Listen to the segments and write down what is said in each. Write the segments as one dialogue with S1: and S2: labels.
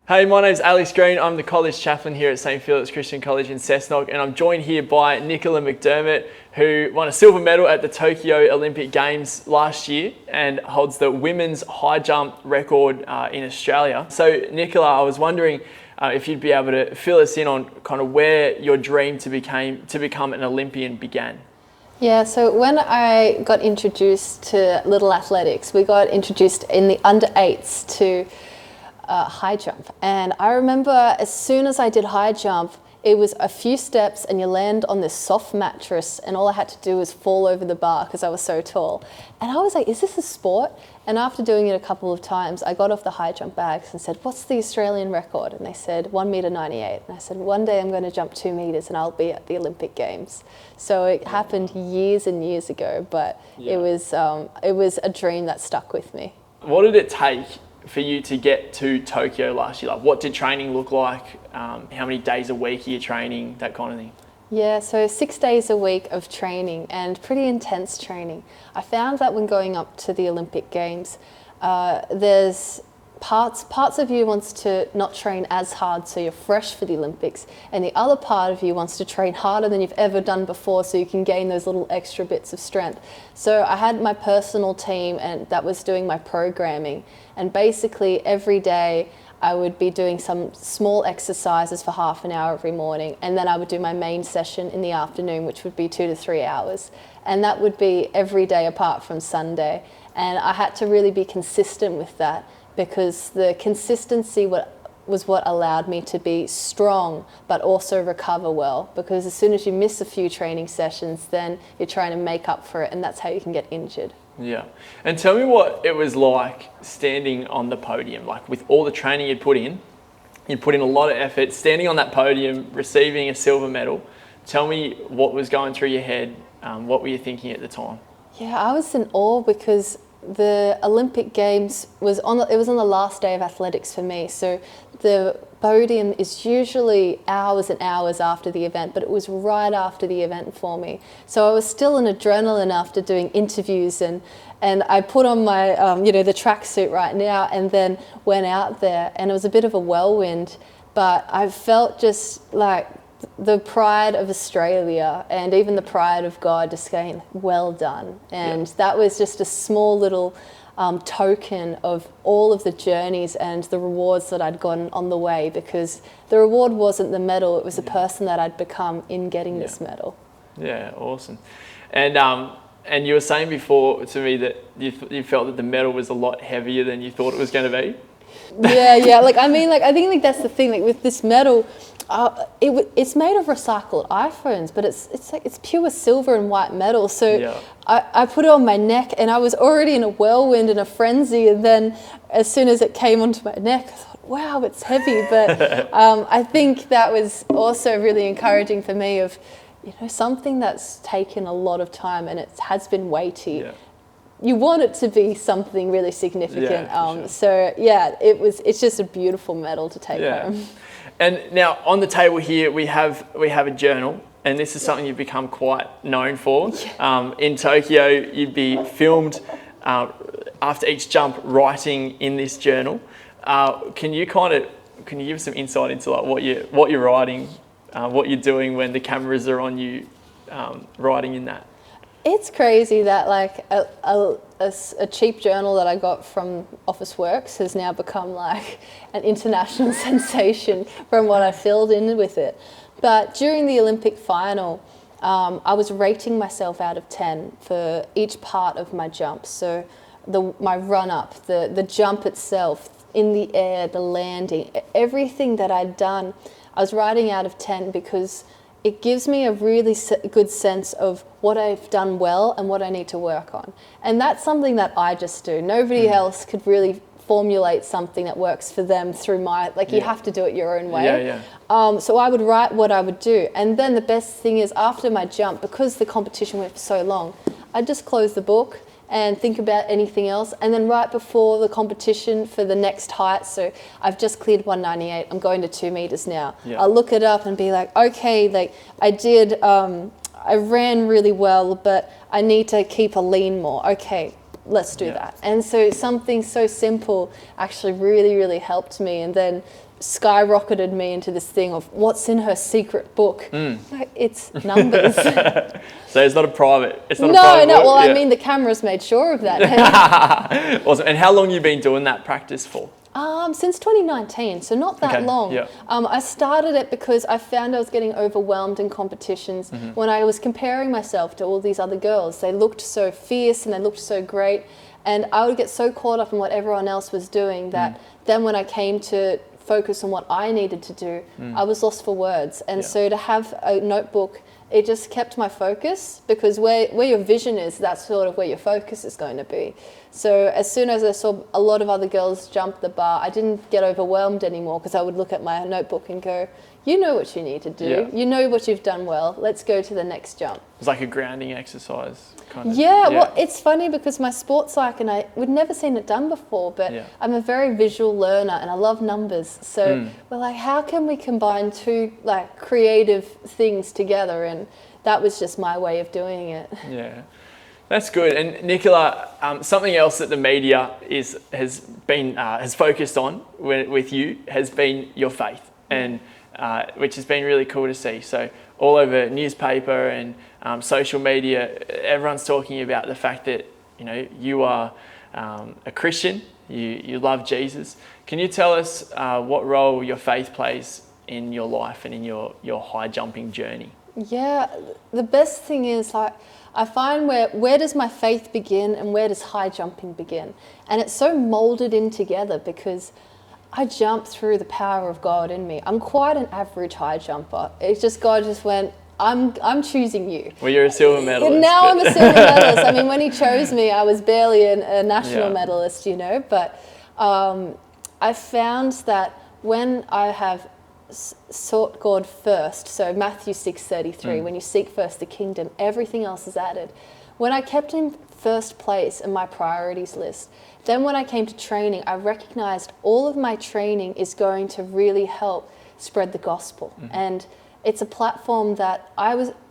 S1: Hey, my name's Alex Green. I'm the College Chaplain here at St. Philip's Christian College in Cessnock, and I'm joined here by NICOLA MCDERMOTT, who won a silver medal at the Tokyo Olympic Games last year and holds the women's high jump record in Australia. So Nicola, I was wondering if you'd be able to fill us in on kind of where your dream to become an Olympian began.
S2: Yeah, so when I got introduced to little athletics, we got introduced in the under 8s to high jump. And I remember as soon as I did high jump, it was a few steps and you land on this soft mattress and all I had to do was fall over the bar because I was so tall. And I was like, is this a sport? And after doing it a couple of times, I got off the high jump bags and said, what's the Australian record? And they said 1.98 m. And I said, one day I'm going to jump 2 meters and I'll be at the Olympic Games. So it happened years and years ago, but it was a dream that stuck with me.
S1: What did it take for you to get to Tokyo last year? Like, what did training look like? How many days a week are you training? That kind of thing.
S2: Yeah, so 6 days a week of training and pretty intense training. I found that when going up to the Olympic Games, there's parts of you wants to not train as hard so you're fresh for the Olympics, and the other part of you wants to train harder than you've ever done before so you can gain those little extra bits of strength. So I had my personal team and that was doing my programming, and basically every day I would be doing some small exercises for half an hour every morning, and then I would do my main session in the afternoon, which would be 2 to 3 hours, and that would be every day apart from Sunday. And I had to really be consistent with that, because the consistency was what allowed me to be strong but also recover well, because as soon as you miss a few training sessions, then you're trying to make up for it, and that's how you can get injured.
S1: Yeah. And tell me what it was like standing on the podium, like with all the training you'd put in a lot of effort, standing on that podium, receiving a silver medal. Tell me what was going through your head, what were you thinking at the time?
S2: Yeah, I was in awe because the Olympic Games was on the last day of athletics for me. So the podium is usually hours and hours after the event, but it was right after the event for me. So I was still in adrenaline after doing interviews, and I put on my the tracksuit right now and then went out there, and it was a bit of a whirlwind, but I felt just like the pride of Australia and even the pride of God just saying, well done. And that was just a small little token of all of the journeys and the rewards that I'd gotten on the way, because the reward wasn't the medal, it was the person that I'd become in getting this medal. Yeah,
S1: awesome. And you were saying before to me that you felt that the medal was a lot heavier than you thought it was going to be.
S2: Yeah. I think that's the thing. Like with this medal, it's made of recycled iPhones, but it's pure silver and white metal. So I put it on my neck, and I was already in a whirlwind and a frenzy. And then as soon as it came onto my neck, I thought, wow, it's heavy. But I think that was also really encouraging for me of, something that's taken a lot of time and it has been weighty. Yeah. You want it to be something really significant. Sure. So it's just a beautiful medal to take home.
S1: And now on the table here we have a journal, and this is something you've become quite known for. In Tokyo, you'd be filmed after each jump writing in this journal. Can you give some insight into like what you're writing, what you're doing when the cameras are on you, writing in that?
S2: It's crazy that like a cheap journal that I got from Officeworks has now become like an international sensation from what I filled in with it. But during the Olympic final, I was rating myself out of 10 for each part of my jump. So my run up, the jump itself, in the air, the landing, everything that I'd done, I was writing out of 10 because it gives me a really good sense of what I've done well and what I need to work on. And that's something that I just do. Nobody else could really formulate something that works for them through you have to do it your own way. So I would write what I would do. And then the best thing is after my jump, because the competition went for so long, I'd just close the book and think about anything else. And then right before the competition for the next height, so I've just cleared 198, I'm going to 2 meters now. I'll look it up and be like, okay, like I ran really well, but I need to keep a lean more. Okay, let's do that. And so something so simple actually really, really helped me. And then skyrocketed me into this thing of what's in her secret book. Like, it's numbers.
S1: So it's not a private. It's not
S2: No,
S1: a private
S2: no.
S1: book?
S2: Well,
S1: Yeah.
S2: I mean, the cameras made sure of that.
S1: Awesome. And how long have you been doing that practice for?
S2: Since 2019, so not that
S1: Okay,
S2: long.
S1: yeah.
S2: I started it because I found I was getting overwhelmed in competitions when I was comparing myself to all these other girls. They looked so fierce and they looked so great, and I would get so caught up in what everyone else was doing that then when I came to focus on what I needed to do, I was lost for words. And so to have a notebook, it just kept my focus, because where your vision is, that's sort of where your focus is going to be. So as soon as I saw a lot of other girls jump the bar, I didn't get overwhelmed anymore, because I would look at my notebook and go, you know what you need to do.
S1: Yeah.
S2: You know what you've done well. Let's go to the next jump.
S1: It's like a grounding exercise kind of.
S2: Yeah, well, it's funny because my sports psych and I would never seen it done before, but I'm a very visual learner and I love numbers. So we're like, how can we combine two like creative things together? And that was just my way of doing it.
S1: Yeah, that's good. And Nicola, something else that the media has focused on with you has been your faith, and which has been really cool to see. So all over newspaper and social media, everyone's talking about the fact that you are a Christian. You love Jesus. Can you tell us what role your faith plays in your life and in your high jumping journey?
S2: Yeah, the best thing is I find where does my faith begin and where does high jumping begin? And it's so molded in together because I jump through the power of God in me. I'm quite an average high jumper. It's just God just went, I'm choosing you.
S1: Well, you're a silver medalist.
S2: Now I'm a silver medalist. I mean, when he chose me, I was barely a national medalist, but I found that when I have sought God first, so Matthew 6:33, when you seek first the kingdom, everything else is added. When I kept him first place in my priorities list, then when I came to training, I recognized all of my training is going to really help spread the gospel. And it's a platform that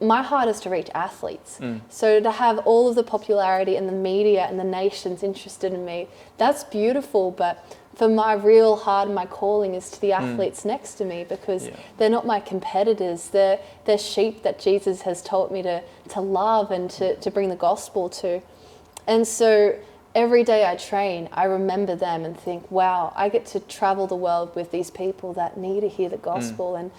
S2: my heart is to reach athletes. So to have all of the popularity and the media and the nations interested in me, that's beautiful, but for my real heart and my calling is to the athletes next to me, because they're not my competitors. They're sheep that Jesus has taught me to love and to bring the gospel to. And so every day I train, I remember them and think, wow, I get to travel the world with these people that need to hear the gospel. And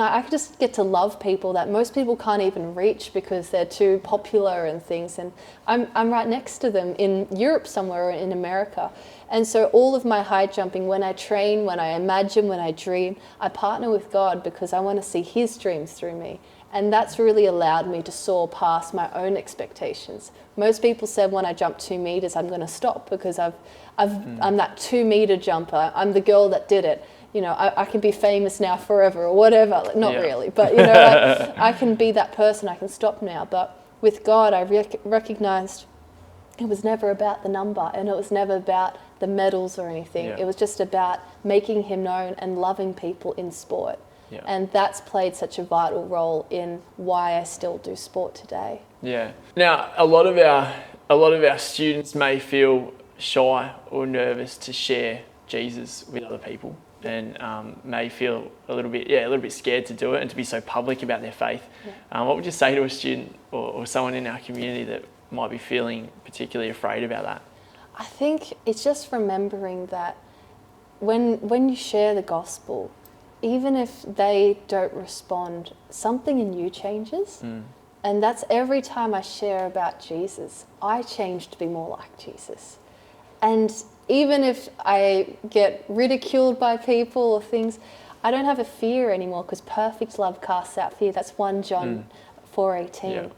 S2: I just get to love people that most people can't even reach because they're too popular and things. And I'm right next to them in Europe somewhere or in America. And so all of my high jumping, when I train, when I imagine, when I dream, I partner with God because I want to see his dreams through me. And that's really allowed me to soar past my own expectations. Most people said when I jump 2 meters, I'm going to stop because I'm that 2 meter jumper. I'm the girl that did it. I can be famous now forever or whatever. Not really, but I can be that person. I can stop now. But with God, I recognized it was never about the number, and it was never about the medals or anything. It was just about making him known and loving people in sport. And that's played such a vital role in why I still do sport today. Yeah.
S1: Now, a lot of our students may feel shy or nervous to share Jesus with other people, and may feel a little bit scared to do it and to be so public about their faith. What would you say to a student or someone in our community that might be feeling particularly afraid about that?
S2: I think it's just remembering that when you share the gospel, even if they don't respond, something in you changes. And that's every time I share about Jesus, I change to be more like Jesus. And even if I get ridiculed by people or things, I don't have a fear anymore, because perfect love casts out fear. That's 1 John 4:18.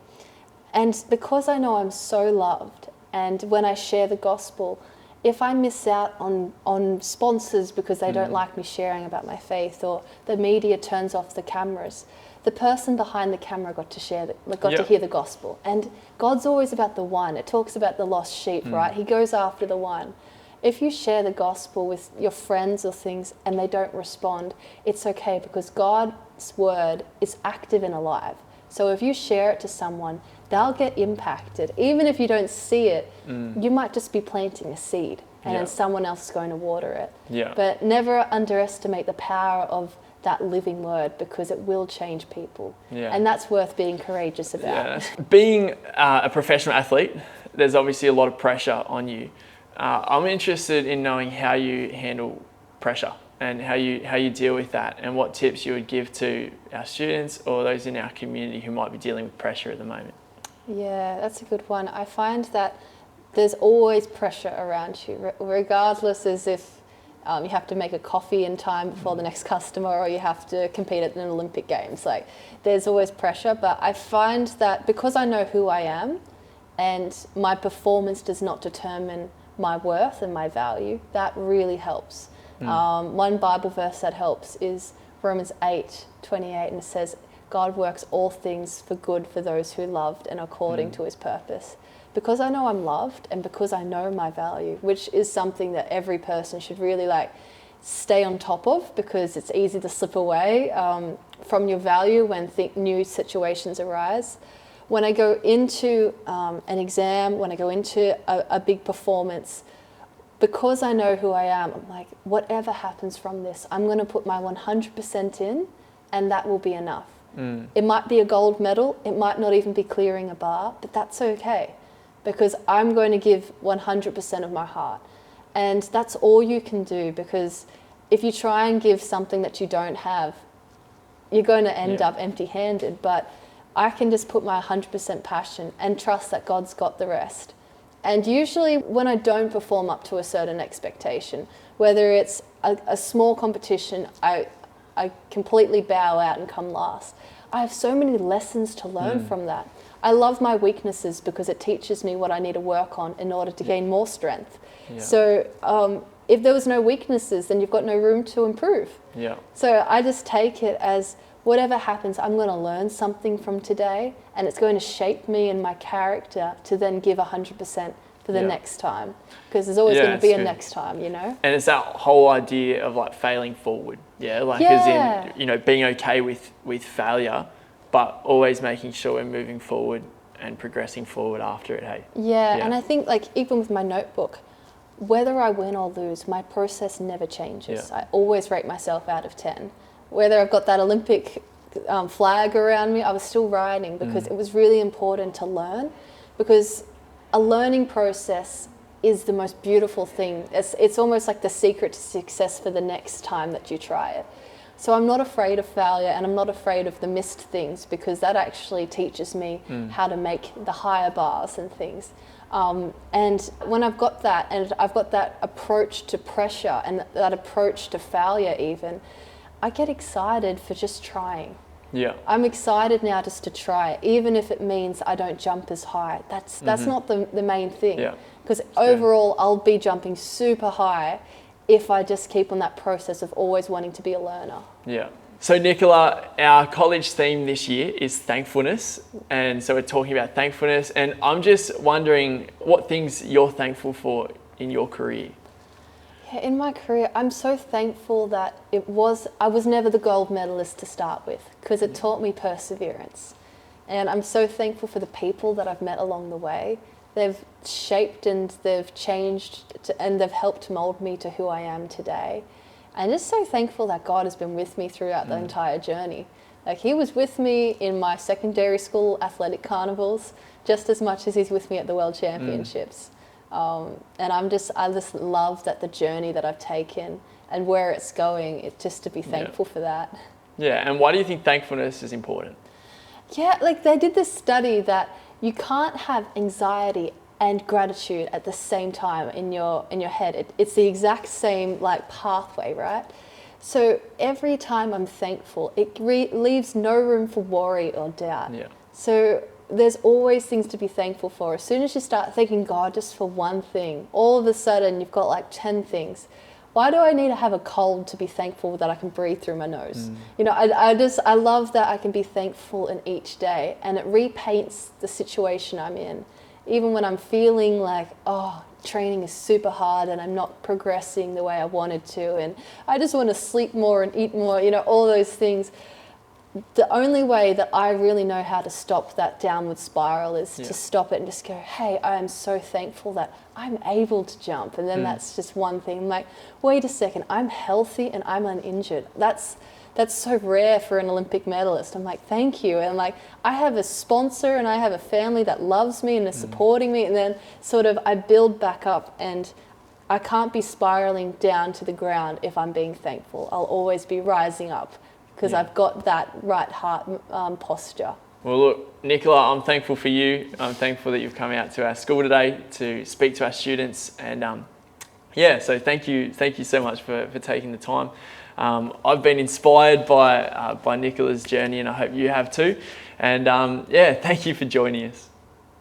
S2: And because I know I'm so loved, and when I share the gospel, if I miss out on sponsors because they don't like me sharing about my faith, or the media turns off the cameras, the person behind the camera got to hear the gospel. And God's always about the one. It talks about the lost sheep, right? He goes after the one. If you share the gospel with your friends or things and they don't respond, it's okay, because God's word is active and alive. So if you share it to someone, they'll get impacted. Even if you don't see it, you might just be planting a seed. and then someone else is going to water it.
S1: Yeah.
S2: But never underestimate the power of that living word, because it will change people.
S1: Yeah.
S2: And that's worth being courageous about.
S1: Yeah. Being a professional athlete, there's obviously a lot of pressure on you. I'm interested in knowing how you handle pressure and how you deal with that, and what tips you would give to our students or those in our community who might be dealing with pressure at the moment.
S2: Yeah, that's a good one. I find that there's always pressure around you, regardless as if you have to make a coffee in time before the next customer, or you have to compete at an Olympic Games. Like, there's always pressure, but I find that because I know who I am and my performance does not determine my worth and my value, that really helps. One Bible verse that helps is Romans 8:28, and it says, God works all things for good for those who loved and according to his purpose. Because I know I'm loved, and because I know my value, which is something that every person should really stay on top of, because it's easy to slip away from your value when new situations arise. When I go into an exam, when I go into a big performance, because I know who I am, I'm like, whatever happens from this, I'm going to put my 100% in, and that will be enough. It might be a gold medal, it might not even be clearing a bar, but that's okay, because I'm going to give 100% of my heart. And that's all you can do, because if you try and give something that you don't have, you're going to end up empty-handed. But I can just put my 100% passion and trust that God's got the rest. And usually when I don't perform up to a certain expectation, whether it's a small competition, I completely bow out and come last. I have so many lessons to learn from that. I love my weaknesses because it teaches me what I need to work on in order to gain more strength. Yeah. So if there was no weaknesses, then you've got no room to improve. Yeah. So I just take it as whatever happens, I'm going to learn something from today, and it's going to shape me and my character to then give 100% for the next time, because there's always going to be a next time, you know. And
S1: it's that whole idea of failing forward, as in being okay with failure, but always making sure we're moving forward and progressing forward after it. Hey.
S2: Yeah, and I think even with my notebook, whether I win or lose, my process never changes. I always rate myself out of 10. Whether I've got that Olympic flag around me, I was still writing, because it was really important to learn, because a learning process is the most beautiful thing. It's almost like the secret to success for the next time that you try it. So I'm not afraid of failure, and I'm not afraid of the missed things, because that actually teaches me how to make the higher bars and things. And when I've got that, and I've got that approach to pressure and that approach to failure even, I get excited for just trying. Yeah. I'm excited now just to try it, even if it means I don't jump as high. That's not the main thing. Yeah. Because overall, I'll be jumping super high if I just keep on that process of always wanting to be a learner. Yeah. So Nicola, our college theme this year is thankfulness. And so we're talking about thankfulness. And I'm just wondering what things you're thankful for in your career. Yeah, in my career, I'm so thankful that I was never the gold medalist to start with, because it taught me perseverance. And I'm so thankful for the people that I've met along the way. They've shaped and they've changed and they've helped mold me to who I am today. And just so thankful that God has been with me throughout the entire journey. He was with me in my secondary school athletic carnivals just as much as he's with me at the World Championships. And I just love that the journey that I've taken and where it's going, just to be thankful for that.
S1: Yeah, and why do you think thankfulness is important?
S2: Yeah, they did this study that you can't have anxiety and gratitude at the same time in your head. It's the exact same pathway, right? So every time I'm thankful, it leaves no room for worry or doubt. Yeah. So there's always things to be thankful for. As soon as you start thanking God just for one thing, all of a sudden you've got 10 things. Why do I need to have a cold to be thankful that I can breathe through my nose? I love that I can be thankful in each day, and it repaints the situation I'm in. Even when I'm feeling training is super hard and I'm not progressing the way I wanted to, and I just want to sleep more and eat more, all those things. the only way that I really know how to stop that downward spiral is to stop it and just go, hey, I am so thankful that I'm able to jump. And then that's just one thing. I'm like, wait a second, I'm healthy and I'm uninjured. That's so rare for an Olympic medalist. I'm like, thank you. And like, I have a sponsor and I have a family that loves me and is supporting me. And then sort of I build back up, and I can't be spiraling down to the ground if I'm being thankful. I'll always be rising up because I've got that right heart posture. Well,
S1: look, Nicola, I'm thankful for you. I'm thankful that you've come out to our school today to speak to our students. And so thank you so much for taking the time. I've been inspired by Nicola's journey, and I hope you have too. And thank you for joining us.